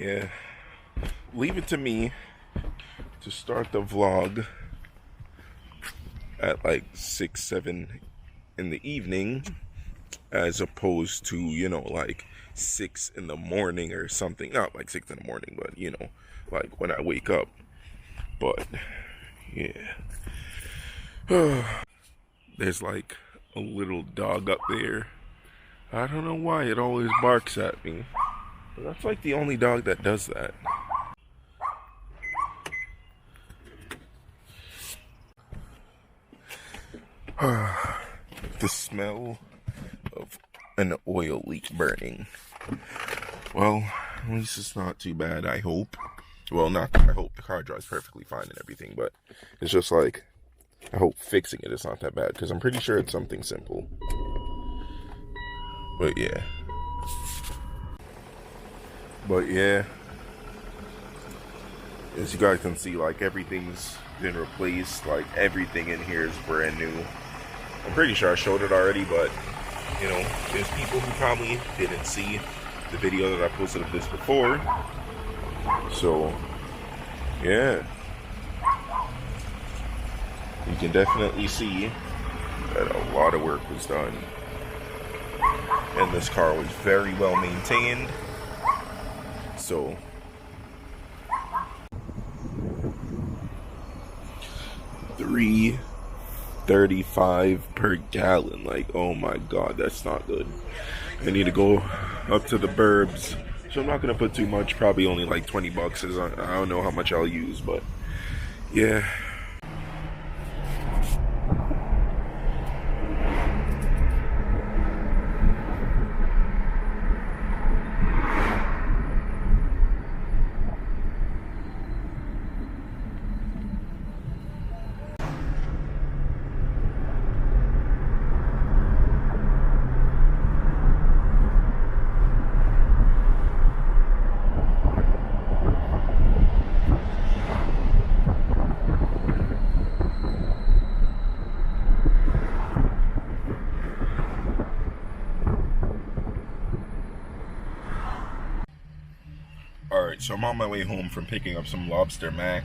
Yeah, leave it to me to start the vlog at like 6, 7 in the evening, as opposed to, you know, like 6 in the morning or something. Not like 6 in the morning, but, you know, like when I wake up. But yeah, there's like a little dog up there. I don't know why it always barks at me, but that's like the only dog that does that. The smell of an oil leak burning. Well, at least it's not too bad, I hope. Well, not I hope. The car drives perfectly fine and everything, but it's just like, I hope fixing it is not that bad, because I'm pretty sure it's something simple. But yeah. As you guys can see, like, everything's been replaced. Like, everything in here is brand new. I'm pretty sure I showed it already, but, you know, there's people who probably didn't see the video that I posted of this before. So, yeah. You can definitely see that a lot of work was done. And this car was very well maintained. So, $3.35 per gallon. Like, oh my god, that's not good. I need to go up to the burbs, so I'm not gonna put too much. Probably only like 20 bucks. I don't know how much I'll use, but yeah. Alright, so I'm on my way home from picking up some lobster mac,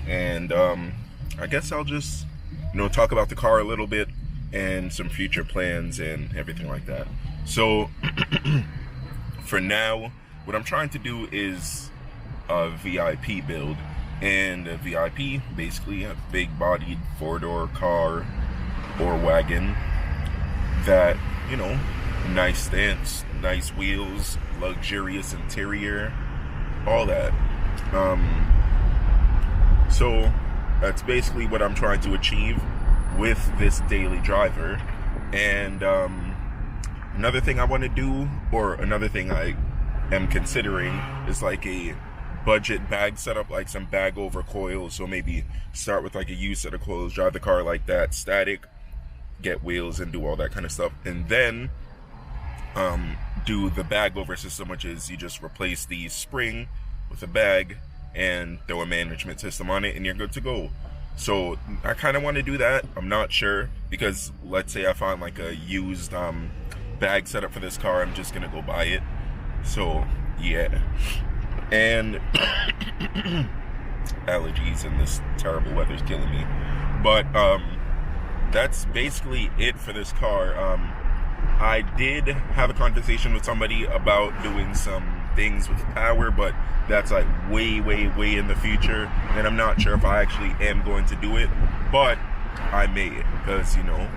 and I guess I'll just, you know, talk about the car a little bit and some future plans and everything like that. So for now, what I'm trying to do is a VIP build, and a VIP, basically a big bodied 4-door car or wagon that, you know, nice stance, nice wheels, luxurious interior, all that. So that's basically what I'm trying to achieve with this daily driver. And another thing I want to do, or another thing I am considering, is like a budget bag setup, like some bag over coils. So maybe start with like a used set of coils, drive the car like that, static, get wheels and do all that kind of stuff, and then do the bag over system, which is you just replace the spring with a bag and throw a management system on it and you're good to go. So I kind of want to do that. I'm not sure, because let's say I find like a used bag setup for this car, I'm just gonna go buy it. So yeah. And allergies and this terrible weather's killing me. But that's basically it for this car. I did have a conversation with somebody about doing some things with power, but that's like way in the future, and I'm not sure if I actually am going to do it, but I may, because, you know,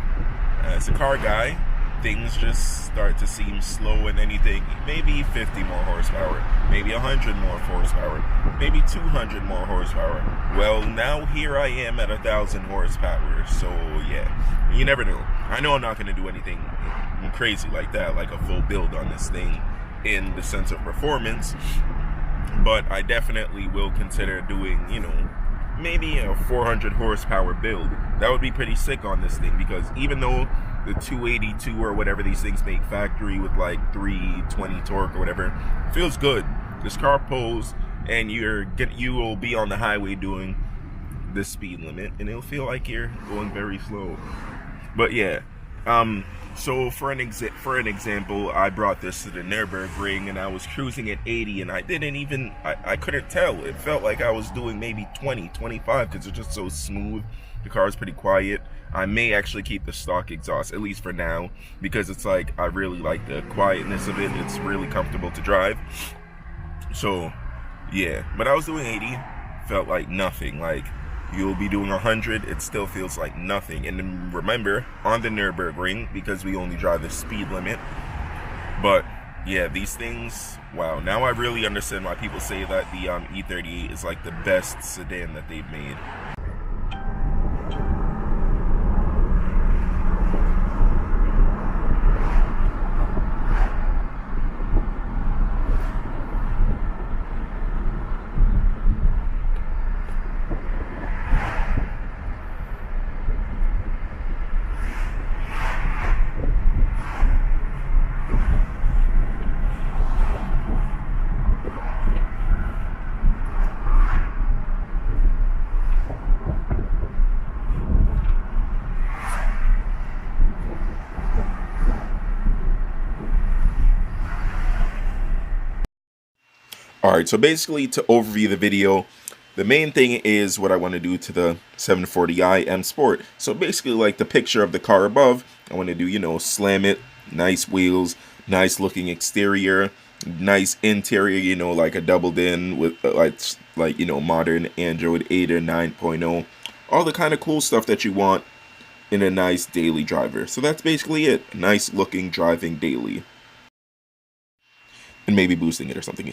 as a car guy, things just start to seem slow and anything. Maybe 50 more horsepower, maybe 100 more horsepower, maybe 200 more horsepower. Well, now here I am at 1,000 horsepower, so yeah, you never know. I know I'm not going to do anything crazy like that, like a full build on this thing in the sense of performance, but I definitely will consider doing, you know, maybe a 400 horsepower build. That would be pretty sick on this thing, because even though the 282 or whatever these things make factory with like 320 torque or whatever feels good, this car pulls and you will be on the highway doing the speed limit and it'll feel like you're going very slow. But yeah, So for an example, I brought this to the Nürburgring and I was cruising at 80 and I couldn't tell. It felt like I was doing maybe 20, 25 because it's just so smooth. The car is pretty quiet. I may actually keep the stock exhaust, at least for now, because it's like, I really like the quietness of it. It's really comfortable to drive. So yeah, but I was doing 80, felt like nothing. Like, you'll be doing 100, it still feels like nothing. And then remember, on the Nürburgring, because we only drive the speed limit. But yeah, these things, wow, now I really understand why people say that the E38 is like the best sedan that they've made. Alright, so basically to overview the video, the main thing is what I want to do to the 740i M Sport. So basically, like the picture of the car above, I want to do, you know, slam it, nice wheels, nice looking exterior, nice interior, you know, like a doubled in with like you know, modern Android 8 or 9.0, all the kind of cool stuff that you want in a nice daily driver. So that's basically it, nice looking driving daily. And maybe boosting it or something.